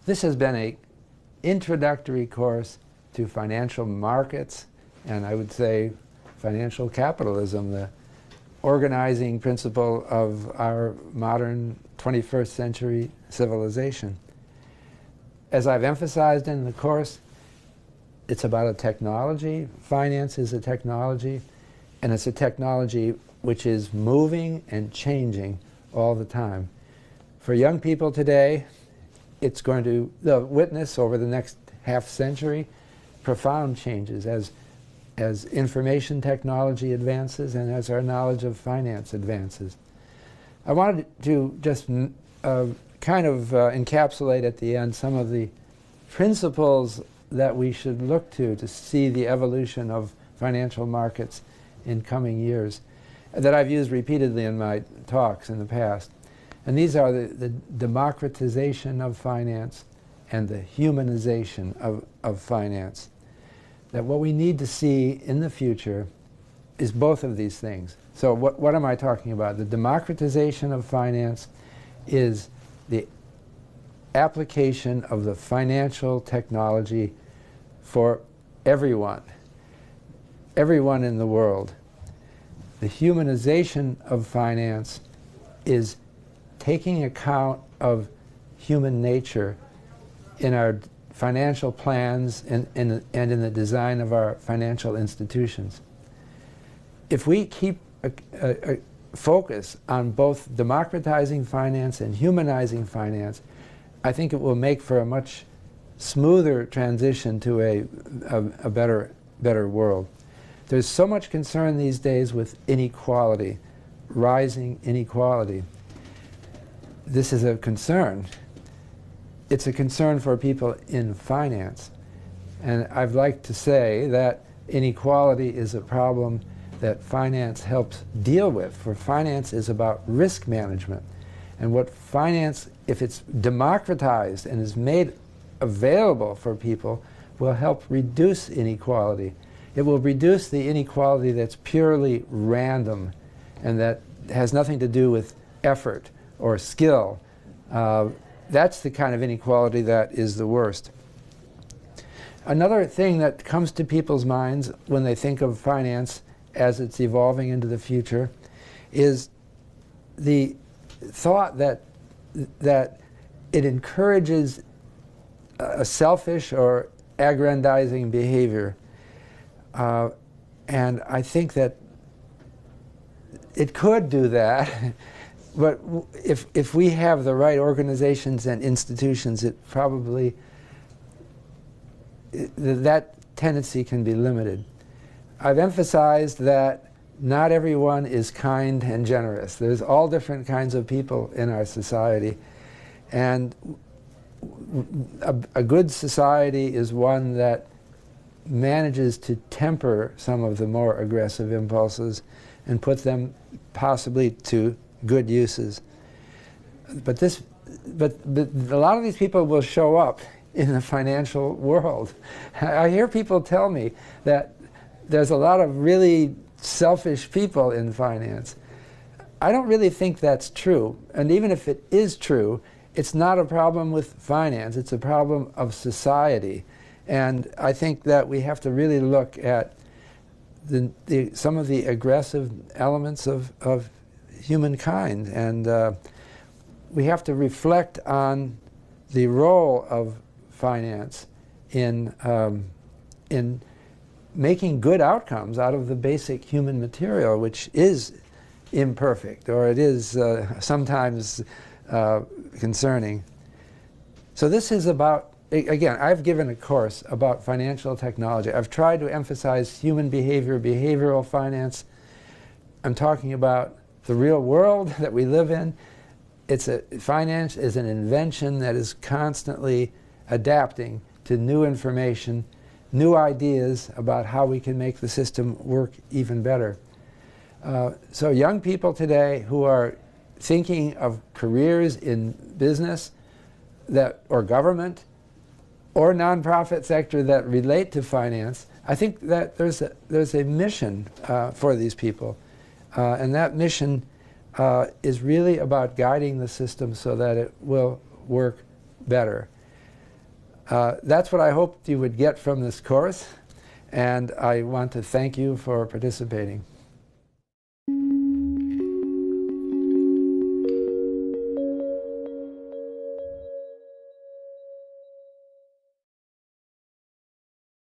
This has been an introductory course to financial markets, and I would say financial capitalism, the organizing principle of our modern 21st century civilization. As I've emphasized in the course, it's about a technology. Finance is a technology, and it's a technology which is moving and changing all the time. For young people today, it's going to witness over the next half century profound changes as information technology advances and as our knowledge of finance advances. I wanted to just kind of encapsulate at the end some of the principles that we should look to see the evolution of financial markets in coming years that I've used repeatedly in my talks in the past. And these are the democratization of finance and the humanization of finance. That what we need to see in the future is both of these things. So what am I talking about? The democratization of finance is the application of the financial technology for everyone in the world. The humanization of finance is taking account of human nature in our financial plans and in the design of our financial institutions. If we keep a focus on both democratizing finance and humanizing finance, I think it will make for a much smoother transition to a better world. There's so much concern these days with inequality, rising inequality. This is a concern. It's a concern for people in finance. And I'd like to say that inequality is a problem that finance helps deal with. For finance is about risk management. And what finance, if it's democratized and is made available for people, will help reduce inequality. It will reduce the inequality that's purely random and that has nothing to do with effort or skill. That's the kind of inequality that is the worst. Another thing that comes to people's minds when they think of finance as it's evolving into the future is the thought that it encourages a selfish or aggrandizing behavior. And I think that it could do that. But if we have the right organizations and institutions, it probably, that tendency can be limited. I've emphasized that not everyone is kind and generous. There's all different kinds of people in our society. And a good society is one that manages to temper some of the more aggressive impulses and put them possibly to good uses. But a lot of these people will show up in the financial world. I hear people tell me that there's a lot of really selfish people in finance. I don't really think that's true. And even if it is true, it's not a problem with finance. It's a problem of society. And I think that we have to really look at some of the aggressive elements of humankind, and we have to reflect on the role of finance in making good outcomes out of the basic human material, which is imperfect, or it is sometimes concerning. So this is about, again, I've given a course about financial technology. I've tried to emphasize human behavior, behavioral finance. I'm talking about the real world that we live in. Finance is an invention that is constantly adapting to new information, new ideas about how we can make the system work even better. So young people today who are thinking of careers in business or government or nonprofit sector that relate to finance, I think that there's a mission for these people. And that mission is really about guiding the system so that it will work better. That's what I hoped you would get from this course, and I want to thank you for participating.